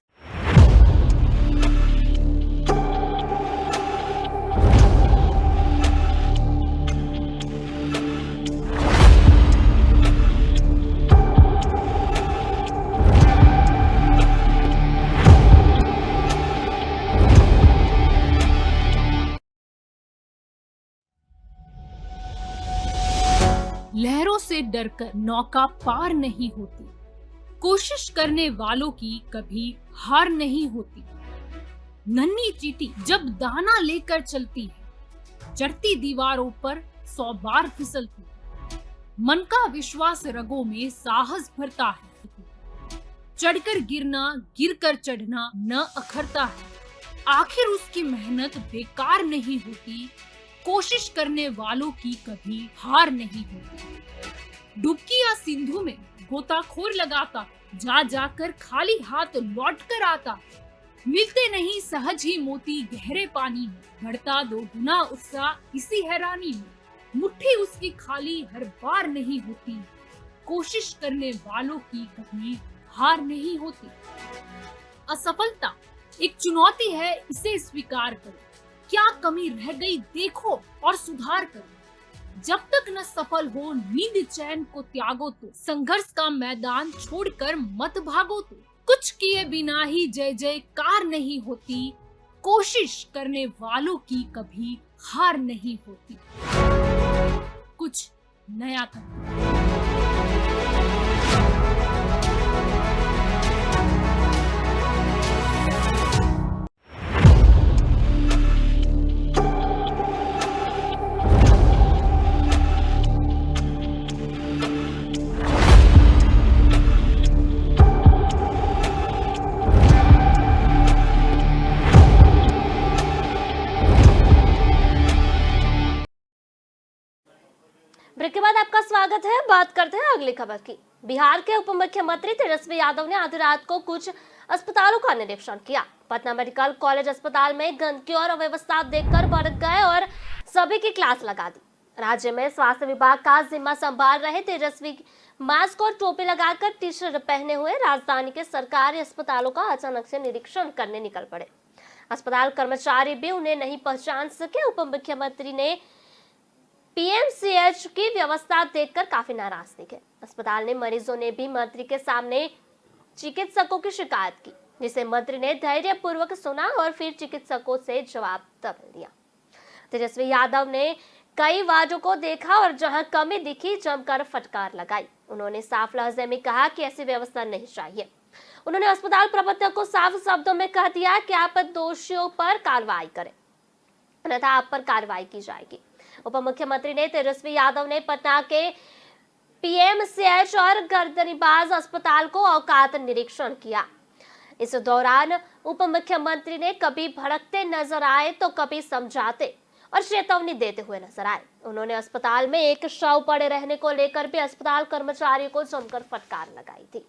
लहरों से डरकर नौका पार नहीं होती, कोशिश करने वालों की कभी हार नहीं होती। नन्ही चींटी जब दाना लेकर चलती है, चढ़ती दीवारों पर 100 बार फिसलती है। मन का विश्वास रगों में साहस भरता है। चढ़कर गिरना, गिरकर चढ़ना न अखरता है। आखिर उसकी मेहनत बेकार नहीं होती। कोशिश करने वालों की कभी हार नहीं होती। डुबकी या सिंधु में गोताखोर लगाता, जा जाकर खाली हाथ लौट कर आता। मिलते नहीं सहज ही मोती गहरे पानी में, बढ़ता 2 गुना उत्साह इसी हैरानी में। मुट्ठी उसकी खाली हर बार नहीं होती। कोशिश करने वालों की कभी हार नहीं होती। असफलता एक चुनौती है, इसे स्वीकार करो। क्या कमी रह गई देखो और सुधार करो। जब तक न सफल हो नींद चैन को त्यागो तो, संघर्ष का मैदान छोड़कर मत भागो तो। कुछ किए बिना ही जय जयकार नहीं होती। कोशिश करने वालों की कभी हार नहीं होती। कुछ नया करो।
ब्रेक के बाद आपका स्वागत है। बात करते हैं अगली खबर की। बिहार के उप मुख्यमंत्री तेजस्वी यादव ने आधी रात को कुछ अस्पतालों का निरीक्षण किया। पटना मेडिकल कॉलेज अस्पताल में गंदगी और अव्यवस्था देखकर भड़क गए और सभी की क्लास लगा दी। राज्य में स्वास्थ्य विभाग का जिम्मा संभाल रहे तेजस्वी मास्क और टोपी लगाकर टी शर्ट पहने हुए राजधानी के सरकारी अस्पतालों का अचानक से निरीक्षण करने निकल पड़े। अस्पताल कर्मचारी भी उन्हें नहीं पहचान सके। उप मुख्यमंत्री ने पीएमसीएच की व्यवस्था देखकर काफी नाराज दिखे। अस्पताल ने मरीजों ने भी मंत्री के सामने चिकित्सकों की शिकायत की, जिसे मंत्री ने धैर्यपूर्वक सुना और फिर चिकित्सकों से जवाब तलब दिया। तेजस्वी यादव ने कई वार्डों को देखा और जहां कमी दिखी जमकर फटकार लगाई। उन्होंने साफ लहजे में कहा कि ऐसी व्यवस्था नहीं चाहिए। उन्होंने अस्पताल प्रबंधक को साफ शब्दों में कह दिया कि आप दोषियों पर कार्रवाई करें, अन्यथा आप पर कार्रवाई की जाएगी। उप मुख्यमंत्री ने तेजस्वी यादव ने पटना के पीएमसीएच और गर्दनीबाज अस्पताल को औकात निरीक्षण किया। इस दौरान उप मुख्यमंत्री ने कभी भड़कते नजर आए तो कभी समझाते और चेतावनी देते हुए नजर आए। उन्होंने अस्पताल में एक शव पड़े रहने को लेकर भी अस्पताल कर्मचारियों को जमकर फटकार लगाई थी।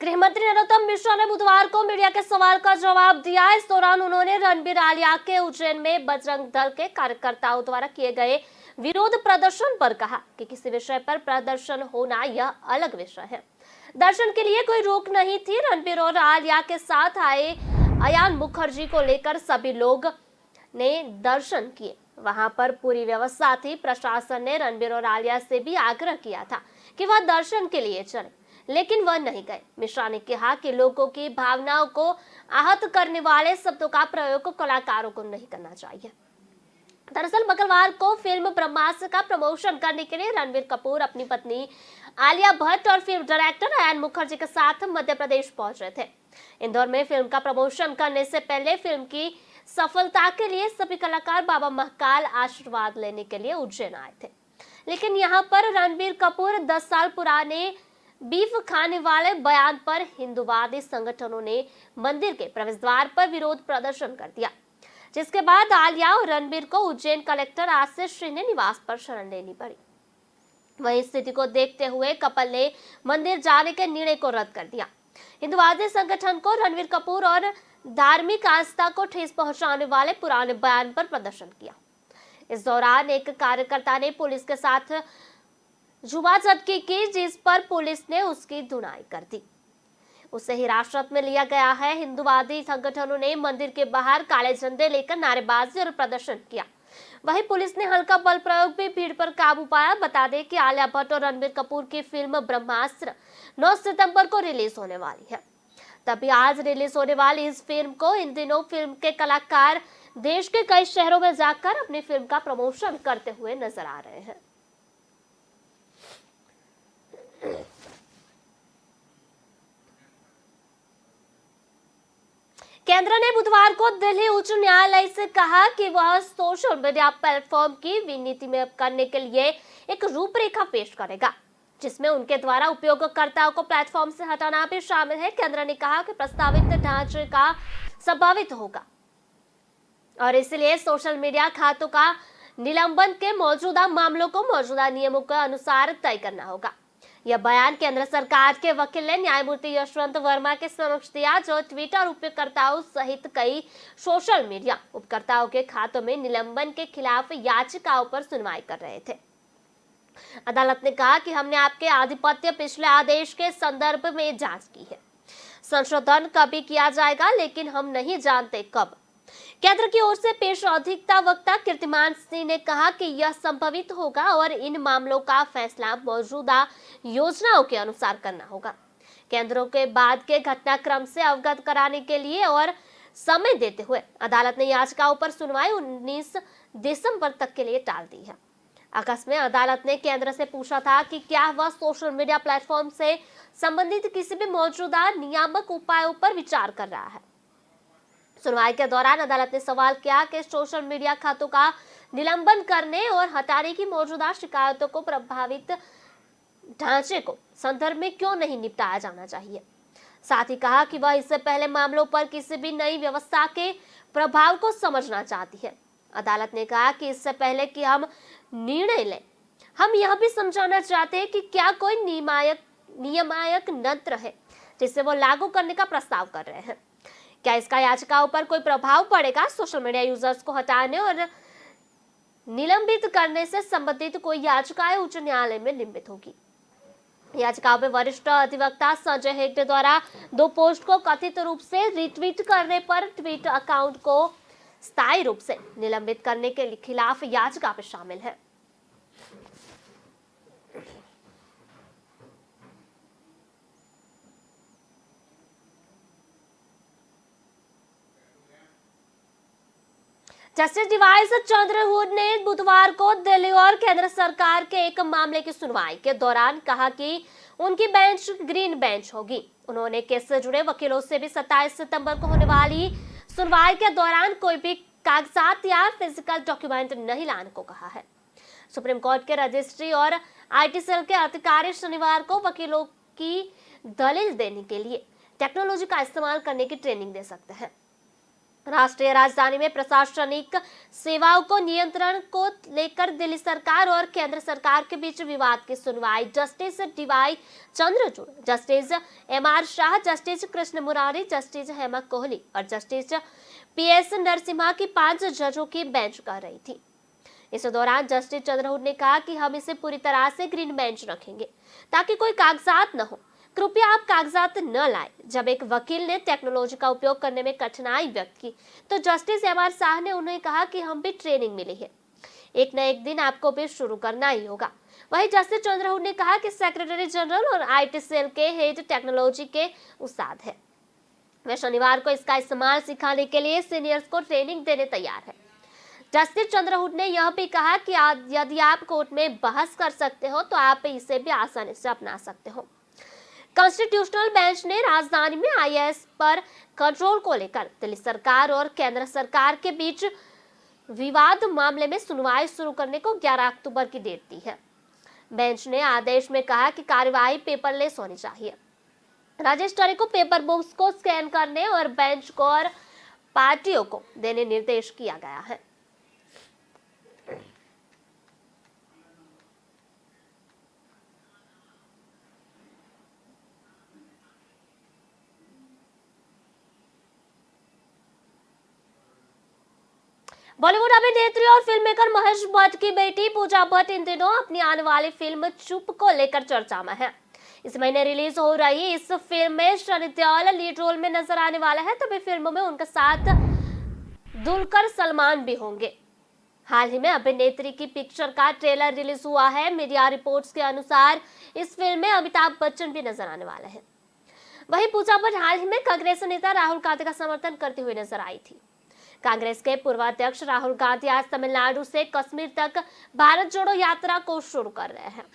गृहमंत्री नरोत्तम मिश्रा ने बुधवार को मीडिया के सवाल का जवाब दिया। इस दौरान उन्होंने रणबीर आलिया के उज्जैन में बजरंग दल के कार्यकर्ताओं द्वारा किए गए विरोध प्रदर्शन पर कहा कि किसी विषय पर प्रदर्शन होना यह अलग विषय है। दर्शन के लिए कोई रोक नहीं थी। रणबीर और आलिया के साथ आए अयान मुखर्जी को लेकर सभी लोग ने दर्शन किए। वहां पर पूरी व्यवस्था थी। प्रशासन ने रणबीर और आलिया से भी आग्रह किया था कि वह दर्शन के लिए चले, लेकिन वह नहीं गए। मिश्रा ने कहा कि लोगों की भावनाओं को आहत करने वाले शब्दों का प्रयोग कलाकारों को नहीं करना चाहिए। दरअसल मंगलवार को फिल्म ब्रह्मास्त्र का प्रमोशन करने के लिए रणबीर कपूर अपनी पत्नी आलिया भट्ट और फिल्म डायरेक्टर अयान मुखर्जी के साथ मध्य प्रदेश पहुंचे थे। इंदौर में फिल्म का प्रमोशन करने से पहले फिल्म की सफलता के लिए सभी कलाकार बाबा महाकाल आशीर्वाद लेने के लिए उज्जैन आए थे। लेकिन यहाँ पर रणबीर कपूर 10 साल पुराने बीफ खाने वाले बयान पर हिंदूवादी संगठनों ने मंदिर के प्रवेश द्वार पर विरोध प्रदर्शन कर दिया, जिसके बाद आलिया और रणबीर को उज्जैन कलेक्टर आशीष सिंह ने निवास पर शरण लेनी पड़ी। वहीं स्थिति को देखते हुए कपल ने मंदिर जाने के निर्णय को रद्द कर दिया। हिंदूवादी संगठन को रणबीर कपूर और धार्मिक आस्था को ठेस पहुंचाने वाले पुराने बयान पर प्रदर्शन किया। इस दौरान एक कार्यकर्ता ने पुलिस के साथ जुबाजटकी की, जिस पर पुलिस ने उसकी धुनाई कर दी। उसे हिरासत में लिया गया है। हिंदूवादी संगठनों ने मंदिर के बाहर काले झंडे लेकर नारेबाजी और प्रदर्शन किया। वहीं पुलिस ने हल्का बल प्रयोग भी भीड़ पर काबू पाया। बता दें कि आलिया भट्ट और रणबीर कपूर की फिल्म ब्रह्मास्त्र 9 सितंबर को रिलीज होने वाली है। तभी आज रिलीज होने वाली इस फिल्म को इन दिनों फिल्म के कलाकार देश के कई शहरों में जाकर अपनी फिल्म का प्रमोशन करते हुए नजर आ रहे हैं। केंद्र ने बुधवार को दिल्ली उच्च न्यायालय से कहा कि वह सोशल मीडिया प्लेटफॉर्म की विनीति में करने के लिए एक रूपरेखा पेश करेगा, जिसमें उनके द्वारा उपयोगकर्ताओं को प्लेटफॉर्म से हटाना भी शामिल है। केंद्र ने कहा कि प्रस्तावित ढांचे का संभावित होगा और इसलिए सोशल मीडिया खातों का निलंबन के मौजूदा मामलों को मौजूदा नियमों के अनुसार तय करना होगा। यह बयान केंद्र सरकार के वकील ने न्यायमूर्ति यशवंत वर्मा के समक्ष दिया, जो ट्विटर उपयोगकर्ताओं सहित कई सोशल मीडिया उपयोगकर्ताओं के खातों में निलंबन के खिलाफ याचिकाओं पर सुनवाई कर रहे थे। अदालत ने कहा कि हमने आपके आधिपत्य पिछले आदेश के संदर्भ में जांच की है। संशोधन कभी किया जाएगा, लेकिन हम नहीं जानते कब। केंद्र की ओर से पेश अधिवक्ता वक्ता कीर्तिमान सिंह ने कहा कि यह संभवित होगा और इन मामलों का फैसला मौजूदा योजनाओं के अनुसार करना होगा। केंद्रों के बाद के घटनाक्रम से अवगत कराने के लिए और समय देते हुए अदालत ने याचिकाओं पर सुनवाई 19 दिसंबर तक के लिए टाल दी है। अगस्त में अदालत ने केंद्र से पूछा था कि क्या वह सोशल मीडिया प्लेटफॉर्म से संबंधित किसी भी मौजूदा नियामक उपायों पर विचार कर रहा है। सुनवाई के दौरान अदालत ने सवाल किया कि सोशल मीडिया खातों का निलंबन करने और हटाने की मौजूदा शिकायतों को प्रभावित ढांचे को संदर्भ में क्यों नहीं निपटाया जाना चाहिए। साथ ही कहा कि वह इससे पहले मामलों पर किसी भी नई व्यवस्था के प्रभाव को समझना चाहती है। अदालत ने कहा कि इससे पहले कि हम निर्णय लें, हम यह भी समझाना चाहते हैं कि क्या कोई नियामक तंत्र है जिसे वो लागू करने का प्रस्ताव कर रहे हैं। क्या इसका याचिकाओं पर कोई प्रभाव पड़ेगा? सोशल मीडिया यूजर्स को हटाने और निलंबित करने से संबंधित कोई याचिकाएं उच्च न्यायालय में निलंबित होगी। याचिकाओं में वरिष्ठ अधिवक्ता संजय हेगड़े द्वारा 2 पोस्ट को कथित रूप से रिट्वीट करने पर ट्वीट अकाउंट को स्थायी रूप से निलंबित करने के खिलाफ याचिका में शामिल है। जस्टिस डीवाई चंद्रचूड़ ने बुधवार को दिल्ली और केंद्र सरकार के एक मामले की सुनवाई के दौरान कहा कि उनकी बेंच ग्रीन बेंच होगी। उन्होंने केस से जुड़े वकीलों से भी 27 सितंबर को होने वाली सुनवाई के दौरान कोई भी कागजात या फिजिकल डॉक्यूमेंट नहीं लाने को कहा है। सुप्रीम कोर्ट के रजिस्ट्री और आईटी सेल के अधिकारी शनिवार को वकीलों की दलील देने के लिए टेक्नोलॉजी का इस्तेमाल करने की ट्रेनिंग दे सकते हैं। राष्ट्रीय राजधानी में प्रशासनिक सेवाओं को नियंत्रण को लेकर दिल्ली सरकार और केंद्र सरकार के बीच विवाद की सुनवाई justice DY Chandrachud, justice MR Shah, justice Krishna Murari, justice Hema Kohli और जस्टिस पीएस नरसिम्हा की 5 जजों की बेंच कर रही थी। इस दौरान जस्टिस चंद्रचूड़ ने कहा कि हम इसे पूरी तरह से ग्रीन बेंच रखेंगे ताकि कोई कागजात न हो। कृपया आप कागजात न लाएं। जब एक वकील ने टेक्नोलॉजी का उपयोग करने में कठिनाई व्यक्त की तो जस्टिस एमआर शाह ने उन्हें कहा कि हम भी ट्रेनिंग मिली है, एक न एक दिन आपको भी शुरू करना ही होगा। वहीं जस्टिस चंद्रचूड़ ने कहा कि सेक्रेटरी जनरल और आईटी सेल के हेड टेक्नोलॉजी के उस्ताद है, वे शनिवार को इसका इस्तेमाल सिखाने के लिए सीनियर्स को ट्रेनिंग देने तैयार है। जस्टिस चंद्रचूड़ ने यह भी कहा कि यदि आप कोर्ट में बहस कर सकते हो तो आप इसे भी आसानी से अपना सकते हो। कॉन्स्टिट्यूशनल बेंच ने राजधानी में आईएएस पर कंट्रोल को लेकर दिल्ली सरकार और केंद्र सरकार के बीच विवाद मामले में सुनवाई शुरू करने को 11 अक्टूबर की डेट दी है। बेंच ने आदेश में कहा कि कार्यवाही पेपरलेस होनी चाहिए। रजिस्ट्री को पेपर बुक्स को स्कैन करने और बेंच को और पार्टियों को देने निर्देश किया गया है। बॉलीवुड अभिनेत्री और फिल्म मेकर महेश भट्ट की बेटी पूजा भट्ट इन दिनों अपनी आने वाली फिल्म चुप को लेकर चर्चा में है। इस महीने रिलीज हो रही इस फिल्म में सनी देओल लीड रोल में नजर आने वाला है, तभी फिल्म में उनके साथ दुलकर सलमान भी होंगे। हाल ही में अभिनेत्री की पिक्चर का ट्रेलर रिलीज हुआ है। मीडिया रिपोर्ट्स के अनुसार इस फिल्म में अमिताभ बच्चन भी नजर आने वाले हैं। वहीं पूजा भट्ट हाल ही में कांग्रेस नेता राहुल गांधी का समर्थन करते हुए नजर आई थी। कांग्रेस के पूर्व अध्यक्ष राहुल गांधी आज तमिलनाडु से कश्मीर तक भारत जोड़ो यात्रा को शुरू कर रहे हैं।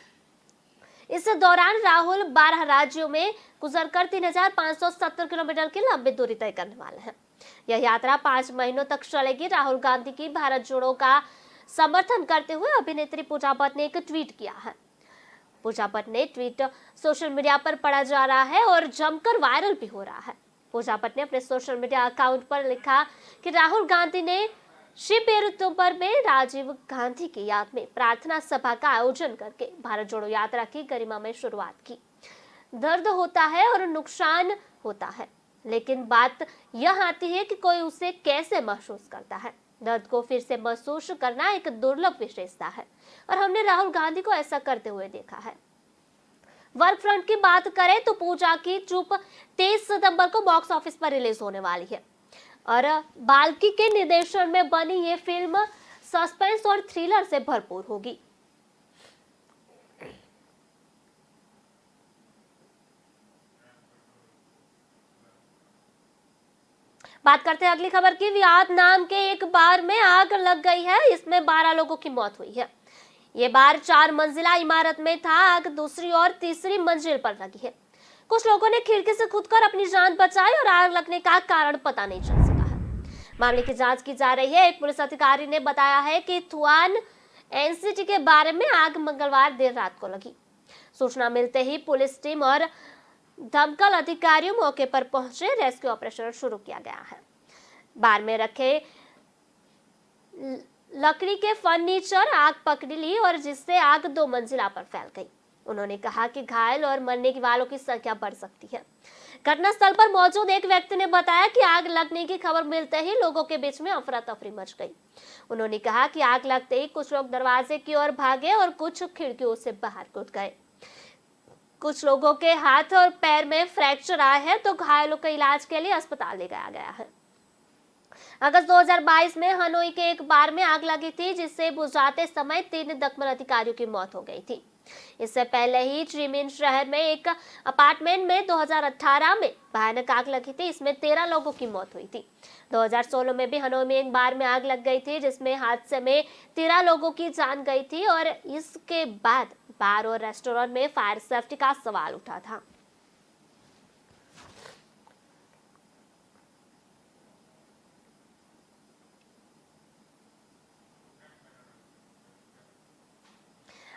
इस दौरान राहुल 12 राज्यों में गुजरकर 3570 किलोमीटर की लंबी दूरी तय करने वाले हैं। यह यात्रा 5 महीनों तक चलेगी। राहुल गांधी की भारत जोड़ो का समर्थन करते हुए अभिनेत्री पूजा भट्ट ने एक ट्वीट किया है। पूजा भट्ट ने ट्वीट सोशल मीडिया पर पढ़ा जा रहा है और जमकर वायरल भी हो रहा है। पूजा भट्ट ने अपने सोशल मीडिया अकाउंट पर लिखा कि राहुल गांधी ने श्रीपेरुम्बदूर में राजीव गांधी की याद में प्रार्थना सभा का आयोजन करके भारत जोड़ो यात्रा की गरिमा में शुरुआत की। दर्द होता है और नुकसान होता है, लेकिन बात यह आती है कि कोई उसे कैसे महसूस करता है। दर्द को फिर से महसूस करना एक दुर्लभ विशेषता है और हमने राहुल गांधी को ऐसा करते हुए देखा है। वर्क फ्रंट की बात करें तो पूजा की चुप 23 सितंबर को बॉक्स ऑफिस पर रिलीज होने वाली है और बाल्की के निर्देशन में बनी ये फिल्म सस्पेंस और थ्रिलर से भरपूर होगी। बात करते हैं अगली खबर की। वियतनाम के एक बार में आग लग गई है, इसमें 12 लोगों की मौत हुई है। ये बार 4 मंजिला इमारत में था। आग दूसरी और तीसरी मंजिल पर लगी है। कुछ लोगों ने खिड़की से कूदकर अपनी जान बचाई और आग लगने का कारण पता नहीं चल सका है। मामले की जांच की जा रही है। एक पुलिस अधिकारी ने बताया है कि थुआन एनसीटी के बारे में आग मंगलवार देर रात को लगी। सूचना मिलते ही पुलिस टीम और दमकल अधिकारियों मौके पर पहुंचे। रेस्क्यू ऑपरेशन शुरू किया गया है। बार में रखे लकड़ी के फर्नीचर आग पकड़ ली और जिससे आग 2 मंजिला पर फैल गई। उन्होंने कहा कि घायल और मरने वालों की संख्या बढ़ सकती है। घटनास्थल पर मौजूद एक व्यक्ति ने बताया कि आग लगने की खबर मिलते ही लोगों के बीच में अफरा तफरी मच गई। उन्होंने कहा कि आग लगते ही कुछ लोग दरवाजे की ओर भागे और कुछ खिड़कियों से बाहर कूद गए। कुछ लोगों के हाथ और पैर में फ्रैक्चर आए हैं तो घायलों के इलाज के लिए अस्पताल ले जाया गया है। अगस्त 2022 में हनोई के एक बार में आग लगी थी, जिससे बुझाते समय 3 दमकल अधिकारियों की मौत हो गई थी। इससे पहले ही चिमिन शहर में एक अपार्टमेंट में 2018 में भयानक आग लगी थी। इसमें 13 लोगों की मौत हुई थी। 2016 में भी हनोई में एक बार में आग लग गई थी, जिसमें हादसे में 13 लोगों की जान गई थी और इसके बाद बार और रेस्टोरेंट में फायर सेफ्टी का सवाल उठा था।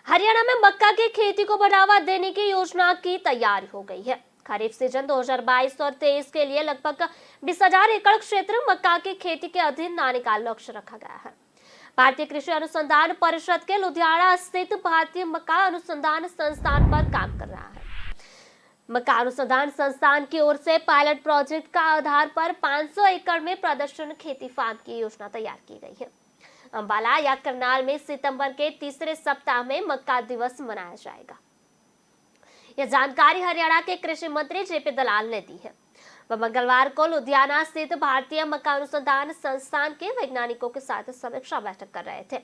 हरियाणा में मक्का की खेती को बढ़ावा देने की योजना की तैयारी हो गई है। खरीफ सीजन 2022 और 23 के लिए लगभग 20,000 एकड़ क्षेत्र मक्का की खेती के अधीन लाने का लक्ष्य रखा गया है। भारतीय कृषि अनुसंधान परिषद के लुधियाना स्थित भारतीय मक्का अनुसंधान संस्थान पर काम कर रहा है। मक्का अनुसंधान संस्थान की ओर से पायलट प्रोजेक्ट का आधार पर 500 एकड़ में प्रदर्शन खेती फार्म की योजना तैयार की गई है। अंबाला या करनाल में सितंबर के तीसरे सप्ताह में मक्का दिवस मनाया जाएगा। यह जानकारी हरियाणा के कृषि मंत्री जेपी दलाल ने दी है। वह मंगलवार को लुधियाना स्थित भारतीय मक्का अनुसंधान संस्थान के वैज्ञानिकों के साथ समीक्षा बैठक कर रहे थे।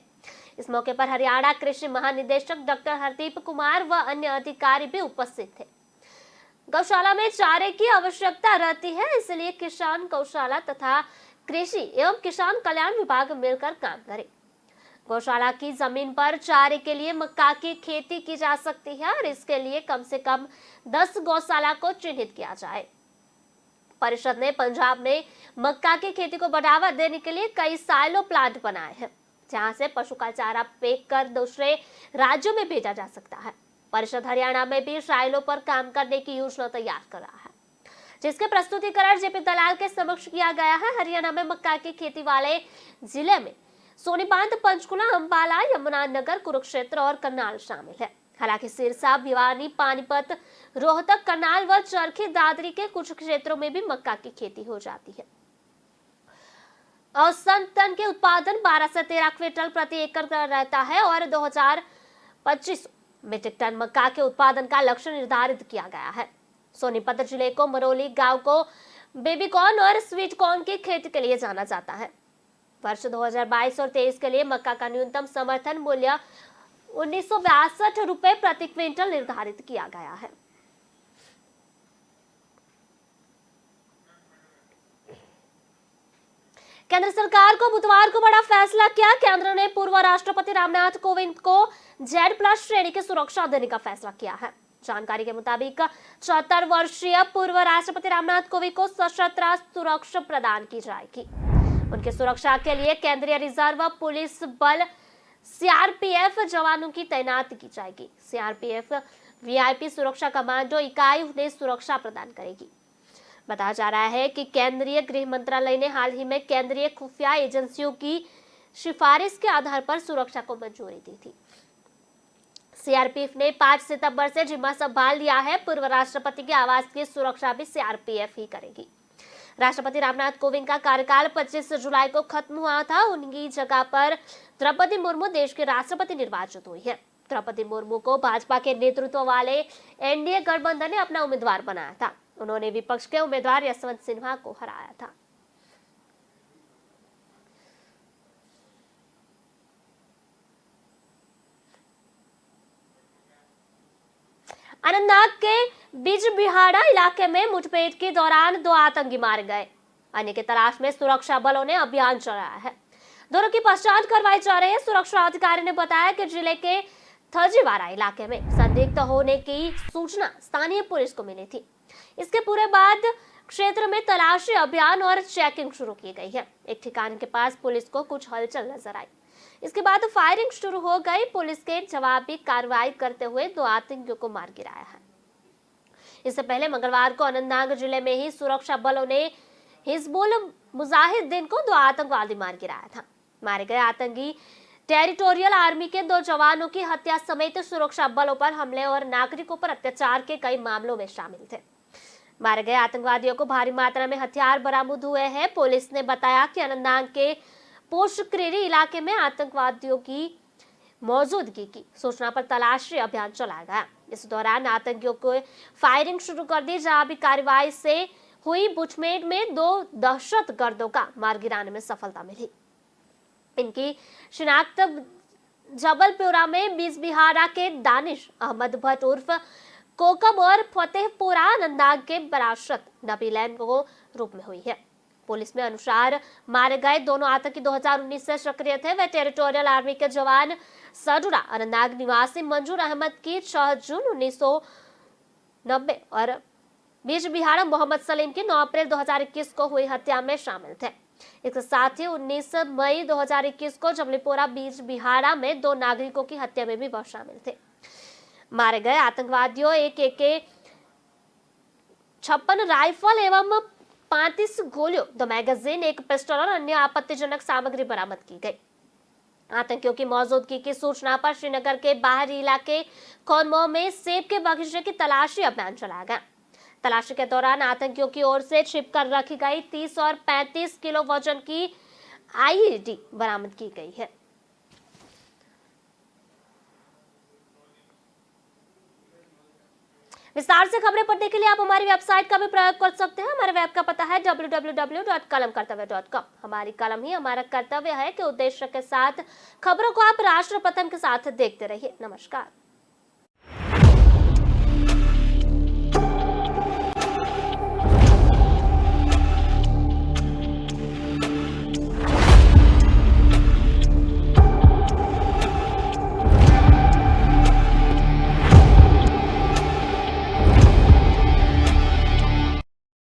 इस मौके पर हरियाणा कृषि महानिदेशक डॉक्टर हरदीप कुमार व अन्य अधिकारी भी उपस्थित थे। गौशाला में चारे की आवश्यकता रहती है, इसलिए किसान गौशाला तथा कृषि एवं किसान कल्याण विभाग मिलकर काम करे। गौशाला की जमीन पर चारे के लिए मक्का की खेती की जा सकती है और इसके लिए कम से कम 10 गौशाला को चिन्हित किया जाए। परिषद ने पंजाब में मक्का की खेती को बढ़ावा देने के लिए कई साइलो प्लांट बनाए हैं, जहां से पशु का चारा पैक कर दूसरे राज्यों में भेजा जा सकता है। परिषद हरियाणा में भी साइलो पर काम करने की योजना तैयार कर रहा है, जिसके प्रस्तुतिकरण जेपी दलाल के समक्ष किया गया है। हरियाणा में मक्का की खेती वाले जिले में सोनीपत, पंचकुला, अंबाला, यमुनानगर, कुरुक्षेत्र और करनाल शामिल है। हालांकि सिरसा, भिवानी, पानीपत, रोहतक, करनाल व चरखी दादरी के कुछ क्षेत्रों में भी मक्का की खेती हो जाती है। औसतन टन के उत्पादन 12 से 13 क्विंटल प्रति एकड़ रहता है और 2025 मीट्रिक टन मक्का के उत्पादन का लक्ष्य निर्धारित किया गया है। सोनीपत जिले को मरोली गांव को बेबी कॉर्न और स्वीट कॉर्न की खेती के लिए जाना जाता है। वर्ष 2022 और 23 के लिए मक्का का न्यूनतम समर्थन मूल्य 1962 रुपए प्रति क्विंटल निर्धारित किया गया है। केंद्र सरकार को बुधवार को बड़ा फैसला किया। केंद्र ने पूर्व राष्ट्रपति रामनाथ कोविंद को Z+ श्रेणी की सुरक्षा देने का फैसला किया है। जानकारी के मुताबिक 74 वर्षीय पूर्व राष्ट्रपति रामनाथ कोविंद को सशस्त्र सुरक्षा प्रदान की जाएगी। उनकी सुरक्षा के लिए केंद्रीय रिजर्व पुलिस बल CRPF जवानों की तैनाती की जाएगी। CRPF VIP सुरक्षा कमांडो इकाई उन्हें सुरक्षा प्रदान करेगी। बताया जा रहा है कि केंद्रीय गृह मंत्रालय ने हाल ही में केंद्रीय खुफिया एजेंसियों की सिफारिश के आधार पर सुरक्षा को मंजूरी दी थी। CRPF ने 5 सितंबर से जिम्मा संभाल लिया है। पूर्व राष्ट्रपति के आवास की सुरक्षा भी CRPF ही करेगी। राष्ट्रपति रामनाथ कोविंद का कार्यकाल 25 जुलाई को खत्म हुआ था। उनकी जगह पर द्रौपदी मुर्मू देश की राष्ट्रपति निर्वाचित हुई है। द्रौपदी मुर्मू को भाजपा के नेतृत्व वाले NDA गठबंधन ने अपना उम्मीदवार बनाया था। उन्होंने विपक्ष के उम्मीदवार यशवंत सिन्हा को हराया था। अनंतनाग के बिजबिहाड़ा इलाके में मुठभेड़ के दौरान 2 आतंकी मारे गए। अन्य की तलाश में सुरक्षा बलों ने अभियान चलाया है। दोनों की पहचान करवाई जा रही है। सुरक्षा अधिकारी ने बताया कि जिले के थजीवाड़ा इलाके में संदिग्ध होने की सूचना स्थानीय पुलिस को मिली थी। इसके पूरे बाद क्षेत्र में तलाशी अभियान और चेकिंग शुरू की गई है। एक ठिकाने के पास पुलिस को कुछ हलचल नजर आई। इसके बाद फायरिंग शुरू हो गई। पुलिस के जवाबी कार्रवाई करते हुए 2 आतंकियों को मार गिराया है। इससे पहले मंगलवार को अनंतनाग जिले में ही सुरक्षा बलों ने हिजबुल मुजाहिदीन को 2 आतंकवादी मार गिराया था। मारे गए आतंकी टेरिटोरियल आर्मी के 2 जवानों की हत्या समेत सुरक्षा बलों पर हमले और नागरिकों पर अत्याचार के कई मामलों में शामिल थे। मारे गए आतंकवादियों को भारी मात्रा में हथियार बरामद हुए हैं। पुलिस ने बताया कि अनंतनाग के पोशक्रेरी इलाके में आतंकवादियों की मौजूदगी की सूचना पर तलाशी अभियान चलाया गया। इस दौरान आतंकियों को फायरिंग शुरू कर दी। जवाबी कार्रवाई से हुई मुठभेड़ में 2 दहशतगर्दों का मार गिराने में सफलता मिली। इनकी शिनाख्त जबलपुरा में बिजबिहारा के दानिश अहमद भट्ट उर्फ कोकम और फतेहपुरा अनंतनाग के बरासत नबी लैन को रूप में हुई है। पुलिस में अनुसार मारे गए दोनों आतंकी 2019 से सक्रिय थे। वे टेरिटोरियल आर्मी के जवान सडुरा अनंतनाग निवासी मंजूर अहमद की 6 जून 1990 और बिजबिहारा मोहम्मद सलीम की 9 अप्रैल 2021 को हुई हत्या में शामिल थे। इसके साथ ही 19 मई 2021 को जबलपुरा बिजबिहारा में 2 नागरिकों की हत्या में भी वह शामिल थे। मारे गए आतंकवादियों एक AK-56 राइफल एवं 35 गोलियों, 2 मैगजीन, 1 पिस्टल और अन्य आपत्तिजनक सामग्री बरामद की गई। आतंकियों की मौजूदगी की सूचना पर श्रीनगर के बाहरी इलाके खोनमो में सेब के बगीचे की तलाशी अभियान चलाया गया। तलाशी के दौरान आतंकियों की ओर से छिपकर रखी गई 30 और 35 किलो वजन की IED बरामद की गई है। विस्तार से खबरें पढ़ने के लिए आप हमारी वेबसाइट का भी प्रयोग कर सकते हैं। हमारे वेब का पता है www.kalamkartavya.com। हमारी कलम ही हमारा कर्तव्य है कि उद्देश्य के साथ खबरों को आप राष्ट्र प्रथम के साथ देखते रहिए। नमस्कार।